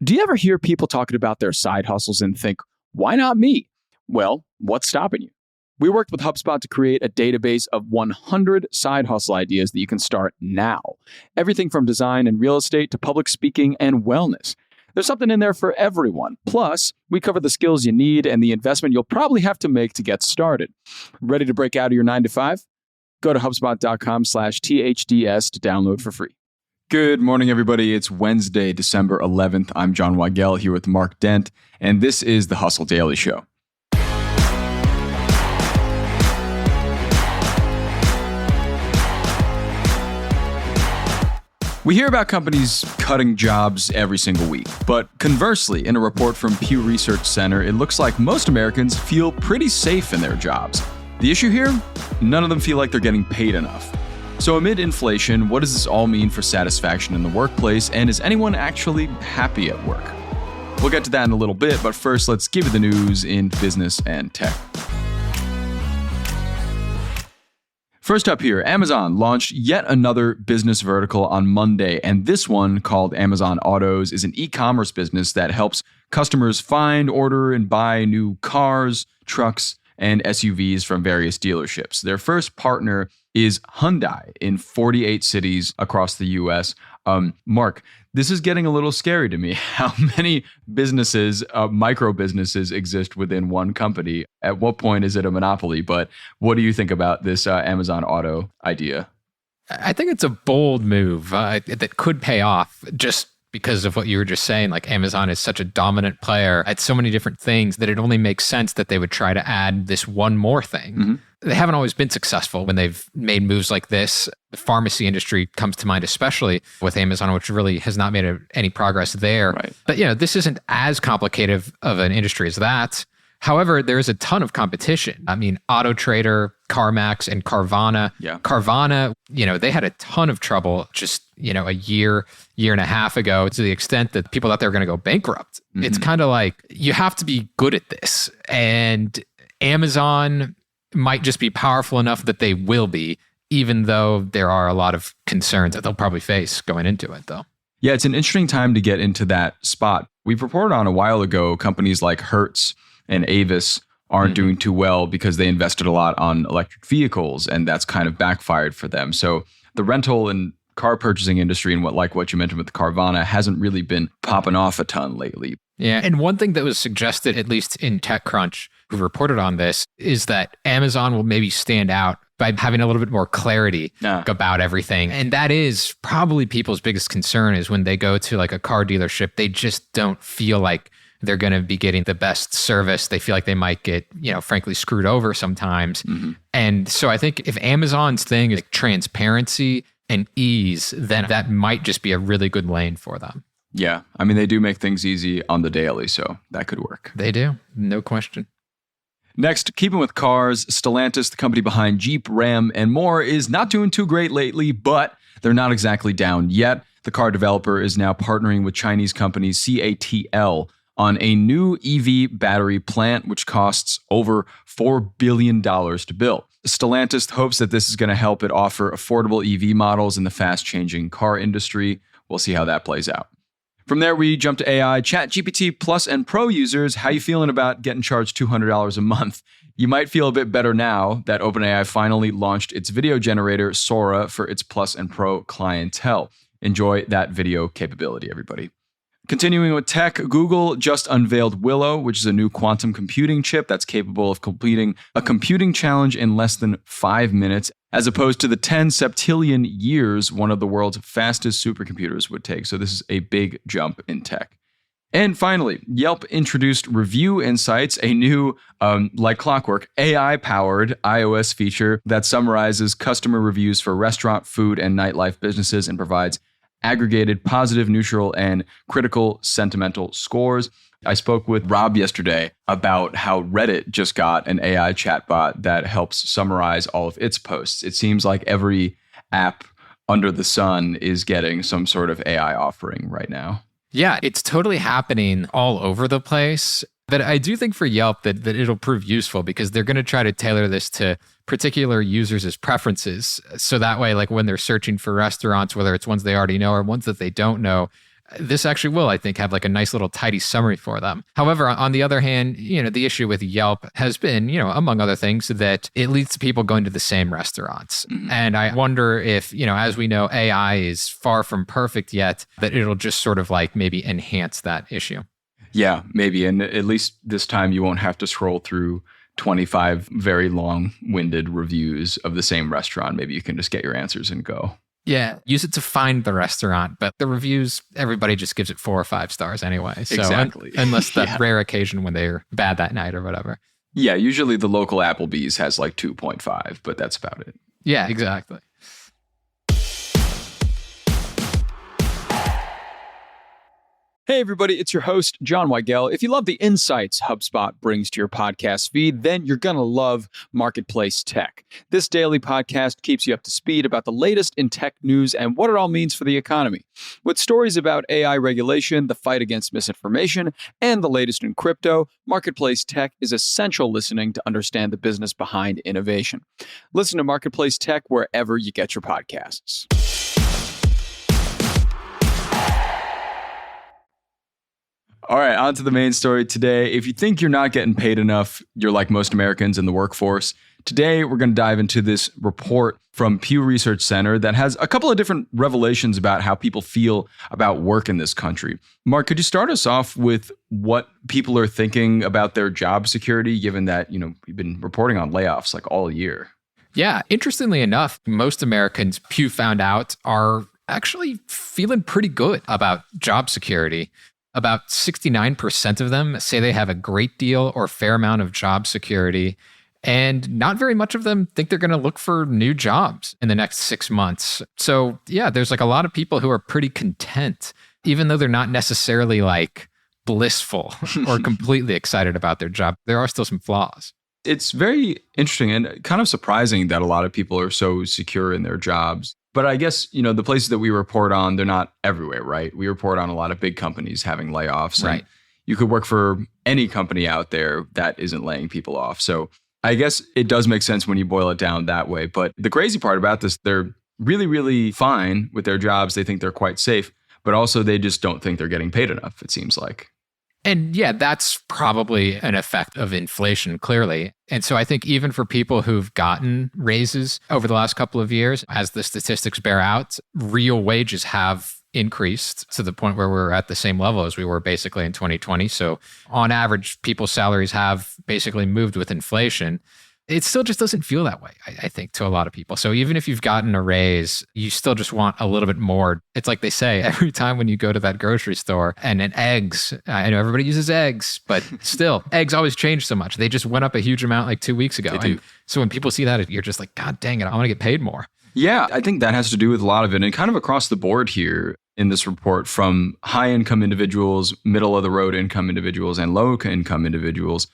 Do you ever hear people talking about their side hustles and think, why not me? Well, what's stopping you? We worked with HubSpot to create a database of 100 side hustle ideas that you can start now. Everything from design and real estate to public speaking and wellness. There's something in there for everyone. Plus, we cover the skills you need and the investment you'll probably have to make to get started. Ready to break out of your 9 to 5? Go to HubSpot.com/THDS to download for free. Good morning, everybody. It's Wednesday, December 11th. I'm John Weigell here with Mark Dent, and this is the Hustle Daily Show. We hear about companies cutting jobs every single week, but conversely, in a report from Pew Research Center, it looks like most Americans feel pretty safe in their jobs. The issue here? None of them feel like they're getting paid enough. So amid inflation, what does this all mean for satisfaction in the workplace, and is anyone actually happy at work? We'll get to that in a little bit, but first let's give you the news in business and tech. First up here, Amazon launched yet another business vertical on Monday, and this one, called Amazon Autos, is an e-commerce business that helps customers find, order, and buy new cars, trucks, and SUVs from various dealerships. Their first partner is Hyundai in 48 cities across the U.S. Mark, this is getting a little scary to me. How many businesses, micro businesses, exist within one company? At what point is it a monopoly? But what do you think about this Amazon Auto idea? I think it's a bold move that could pay off just because of what you were just saying. Like, Amazon is such a dominant player at so many different things that it only makes sense that they would try to add this one more thing. Mm-hmm. They haven't always been successful when they've made moves like this. The pharmacy industry comes to mind, especially with Amazon, which really has not made any progress there. Right. But, this isn't as complicated of an industry as that. However, there is a ton of competition. I mean, AutoTrader, CarMax, and Carvana. Yeah. Carvana, they had a ton of trouble just, a year and a half ago, to the extent that people thought they were going to go bankrupt. Mm-hmm. It's kind of like, you have to be good at this. And Amazon might just be powerful enough that they will be, even though there are a lot of concerns that they'll probably face going into it, though. Yeah, it's an interesting time to get into that spot. We've reported on a while ago, companies like Hertz and Avis aren't doing too well because they invested a lot on electric vehicles, and that's kind of backfired for them. So the rental and car purchasing industry, and what you mentioned with Carvana, hasn't really been popping off a ton lately. Yeah, and one thing that was suggested, at least in TechCrunch, who reported on this, is that Amazon will maybe stand out by having a little bit more clarity about everything. And that is probably people's biggest concern, is when they go to like a car dealership, they just don't feel like they're going to be getting the best service. They feel like they might get, frankly, screwed over sometimes. Mm-hmm. And so I think if Amazon's thing is like transparency and ease, then that might just be a really good lane for them. Yeah. I mean, they do make things easy on the daily, so that could work. They do. No question. Next, keeping with cars, Stellantis, the company behind Jeep, Ram, and more, is not doing too great lately, but they're not exactly down yet. The car developer is now partnering with Chinese company CATL on a new EV battery plant, which costs over $4 billion to build. Stellantis hopes that this is going to help it offer affordable EV models in the fast-changing car industry. We'll see how that plays out. From there, we jump to AI. ChatGPT Plus and Pro users, how you feeling about getting charged $200 a month? You might feel a bit better now that OpenAI finally launched its video generator, Sora, for its Plus and Pro clientele. Enjoy that video capability, everybody. Continuing with tech, Google just unveiled Willow, which is a new quantum computing chip that's capable of completing a computing challenge in less than 5 minutes, as opposed to the 10 septillion years one of the world's fastest supercomputers would take. So this is a big jump in tech. And finally, Yelp introduced Review Insights, a new, like clockwork, AI-powered iOS feature that summarizes customer reviews for restaurant, food, and nightlife businesses and provides aggregated positive, neutral, and critical sentimental scores. I spoke with Rob yesterday about how Reddit just got an AI chatbot that helps summarize all of its posts. It seems like every app under the sun is getting some sort of AI offering right now. Yeah, it's totally happening all over the place. But I do think for Yelp that it'll prove useful, because they're going to try to tailor this to particular users' preferences. So that way, like when they're searching for restaurants, whether it's ones they already know or ones that they don't know, this actually will, I think, have like a nice little tidy summary for them. However, on the other hand, the issue with Yelp has been, among other things, that it leads to people going to the same restaurants. And I wonder if, as we know, AI is far from perfect yet, that it'll just sort of like maybe enhance that issue. Yeah, maybe. And at least this time you won't have to scroll through 25 very long-winded reviews of the same restaurant. Maybe you can just get your answers and go. Yeah, use it to find the restaurant, but the reviews, everybody just gives it 4 or 5 stars anyway. So exactly. Unless that rare occasion when they're bad that night or whatever. Yeah, usually the local Applebee's has like 2.5, but that's about it. Yeah, exactly. Hey everybody, it's your host, John Weigell. If you love the insights HubSpot brings to your podcast feed, then you're going to love Marketplace Tech. This daily podcast keeps you up to speed about the latest in tech news and what it all means for the economy. With stories about AI regulation, the fight against misinformation, and the latest in crypto, Marketplace Tech is essential listening to understand the business behind innovation. Listen to Marketplace Tech wherever you get your podcasts. All right, on to the main story today. If you think you're not getting paid enough, you're like most Americans in the workforce. Today, we're going to dive into this report from Pew Research Center that has a couple of different revelations about how people feel about work in this country. Mark, could you start us off with what people are thinking about their job security, given that, we've been reporting on layoffs like all year? Yeah, interestingly enough, most Americans, Pew found out, are actually feeling pretty good about job security. About 69% of them say they have a great deal or fair amount of job security, and not very much of them think they're going to look for new jobs in the next 6 months. So yeah, there's like a lot of people who are pretty content, even though they're not necessarily like blissful or completely excited about their job. There are still some flaws. It's very interesting and kind of surprising that a lot of people are so secure in their jobs. But I guess, the places that we report on, they're not everywhere, right? We report on a lot of big companies having layoffs. Right. And you could work for any company out there that isn't laying people off. So I guess it does make sense when you boil it down that way. But the crazy part about this, they're really, really fine with their jobs. They think they're quite safe, but also they just don't think they're getting paid enough, it seems like. And yeah, that's probably an effect of inflation, clearly. And so I think even for people who've gotten raises over the last couple of years, as the statistics bear out, real wages have increased to the point where we're at the same level as we were basically in 2020. So on average, people's salaries have basically moved with inflation. It still just doesn't feel that way, I think, to a lot of people. So even if you've gotten a raise, you still just want a little bit more. It's like they say every time when you go to that grocery store and eggs, I know everybody uses eggs, but still, eggs always change so much. They just went up a huge amount like 2 weeks ago. They do. And so when people see that, you're just like, God dang it, I want to get paid more. Yeah, I think that has to do with a lot of it, and kind of across the board here in this report, from high-income individuals, middle-of-the-road income individuals, and low-income individuals.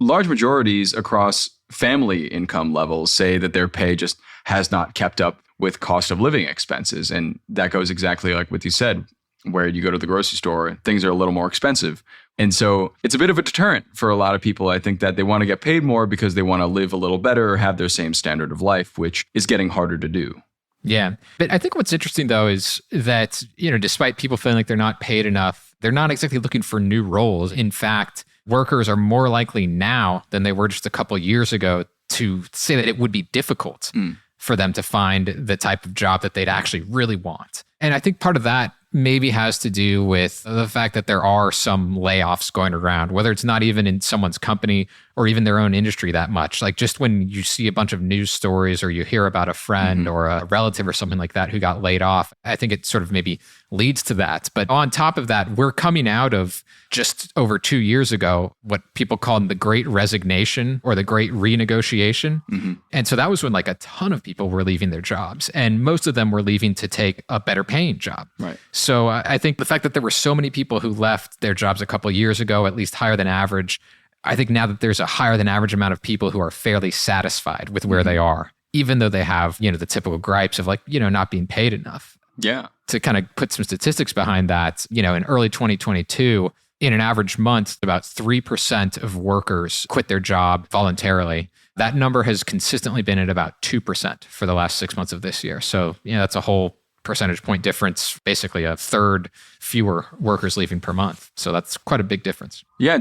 Large majorities across family income levels say that their pay just has not kept up with cost of living expenses. And that goes exactly like what you said, where you go to the grocery store, things are a little more expensive. And so it's a bit of a deterrent for a lot of people. I think that they want to get paid more because they want to live a little better or have their same standard of life, which is getting harder to do. Yeah. But I think what's interesting, though, is that, despite people feeling like they're not paid enough, they're not exactly looking for new roles. In fact, workers are more likely now than they were just a couple of years ago to say that it would be difficult for them to find the type of job that they'd actually really want. And I think part of that maybe has to do with the fact that there are some layoffs going around, whether it's not even in someone's company or even their own industry that much. Like just when you see a bunch of news stories or you hear about a friend or a relative or something like that who got laid off, I think it sort of maybe leads to that. But on top of that, we're coming out of just over 2 years ago, what people called the Great Resignation or the Great Renegotiation. And so that was when like a ton of people were leaving their jobs, and most of them were leaving to take a better paying job. Right. So I think the fact that there were so many people who left their jobs a couple of years ago, at least higher than average, I think now that there's a higher than average amount of people who are fairly satisfied with where they are, even though they have, the typical gripes of like, not being paid enough. Yeah. To kind of put some statistics behind that, in early 2022, in an average month, about 3% of workers quit their job voluntarily. That number has consistently been at about 2% for the last 6 months of this year. So, that's a whole percentage point difference, basically a third fewer workers leaving per month. So that's quite a big difference. Yeah.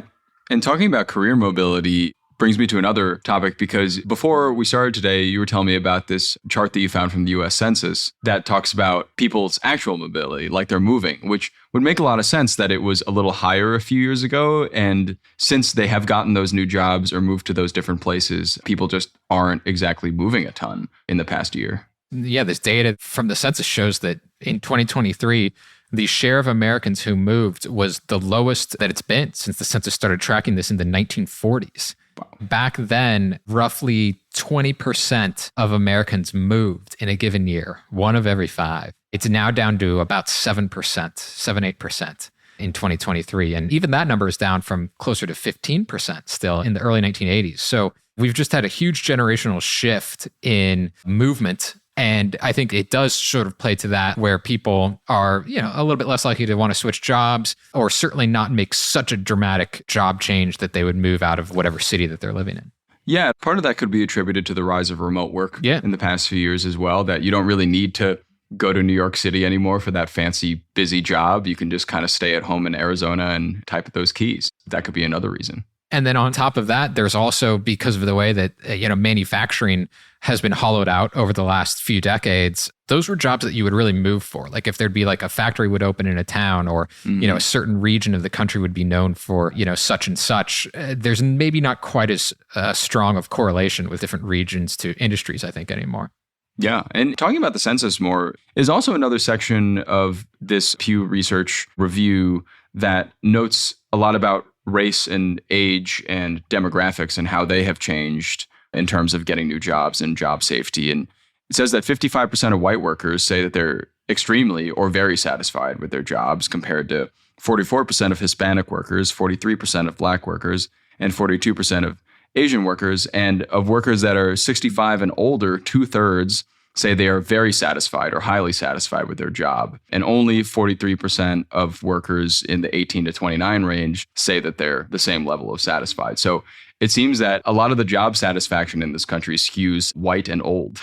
And talking about career mobility brings me to another topic, because before we started today, you were telling me about this chart that you found from the US Census that talks about people's actual mobility, like they're moving, which would make a lot of sense that it was a little higher a few years ago. And since they have gotten those new jobs or moved to those different places, people just aren't exactly moving a ton in the past year. Yeah, this data from the census shows that in 2023, the share of Americans who moved was the lowest that it's been since the census started tracking this in the 1940s. Wow. Back then, roughly 20% of Americans moved in a given year, 1 of every 5. It's now down to about 7%, 8% in 2023. And even that number is down from closer to 15% still in the early 1980s. So we've just had a huge generational shift in movement. And I think it does sort of play to that, where people are, a little bit less likely to want to switch jobs, or certainly not make such a dramatic job change that they would move out of whatever city that they're living in. Yeah, part of that could be attributed to the rise of remote work in the past few years as well, that you don't really need to go to New York City anymore for that fancy, busy job. You can just kind of stay at home in Arizona and type those keys. That could be another reason. And then on top of that, there's also, because of the way that, manufacturing has been hollowed out over the last few decades, those were jobs that you would really move for. Like if there'd be like a factory would open in a town, or, a certain region of the country would be known for, such and such. There's maybe not quite as strong of correlation with different regions to industries, I think, anymore. Yeah. And talking about the census more is also another section of this Pew Research review that notes a lot about race and age and demographics and how they have changed in terms of getting new jobs and job safety. And it says that 55% of white workers say that they're extremely or very satisfied with their jobs, compared to 44% of Hispanic workers, 43% of Black workers, and 42% of Asian workers. And of workers that are 65 and older, 2/3 say they are very satisfied or highly satisfied with their job. And only 43% of workers in the 18 to 29 range say that they're the same level of satisfied. So it seems that a lot of the job satisfaction in this country skews white and old.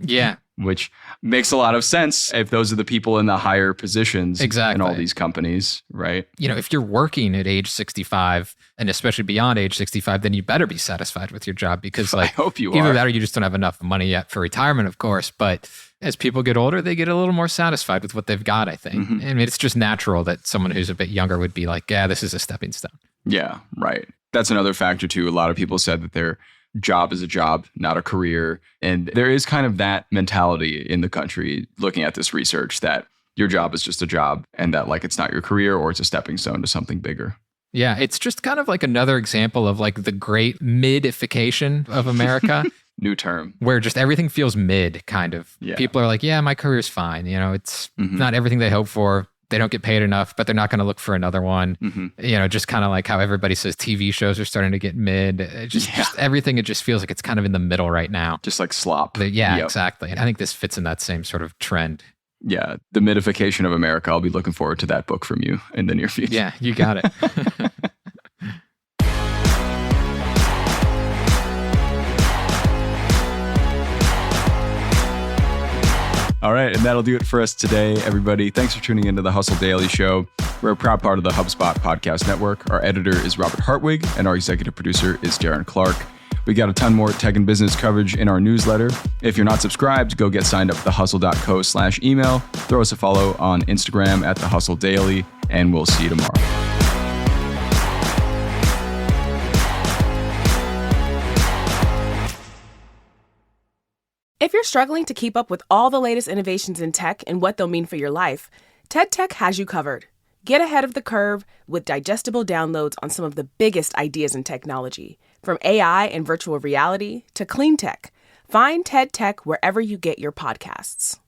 Yeah. Which makes a lot of sense if those are the people in the higher positions in all these companies, right? If you're working at age 65, and especially beyond age 65, then you better be satisfied with your job, because I hope you either are. that or you just don't have enough money yet for retirement, of course. But as people get older, they get a little more satisfied with what they've got, I think. I mean, it's just natural that someone who's a bit younger would be like, yeah, this is a stepping stone. Yeah, right. That's another factor too. A lot of people said that their job is a job, not a career. And there is kind of that mentality in the country, looking at this research, that your job is just a job, and that like it's not your career, or it's a stepping stone to something bigger. Yeah, it's just kind of like another example of like the great midification of America. New term. Where just everything feels mid, kind of. Yeah. People are like, yeah, my career's fine. It's not everything they hope for. They don't get paid enough, but they're not going to look for another one. Just kind of like how everybody says TV shows are starting to get mid. Just everything, it just feels like it's kind of in the middle right now. Just like slop. Exactly. And I think this fits in that same sort of trend. Yeah, the midification of America. I'll be looking forward to that book from you in the near future. Yeah, you got it. All right, and that'll do it for us today, everybody. Thanks for tuning into the Hustle Daily Show. We're a proud part of the HubSpot Podcast Network. Our editor is Robert Hartwig, and our executive producer is Darren Clark. We got a ton more tech and business coverage in our newsletter. If you're not subscribed, go get signed up at thehustle.co/email. Throw us a follow on Instagram at The Hustle Daily, and we'll see you tomorrow. If you're struggling to keep up with all the latest innovations in tech and what they'll mean for your life, TED Tech has you covered. Get ahead of the curve with digestible downloads on some of the biggest ideas in technology, from AI and virtual reality to clean tech. Find TED Tech wherever you get your podcasts.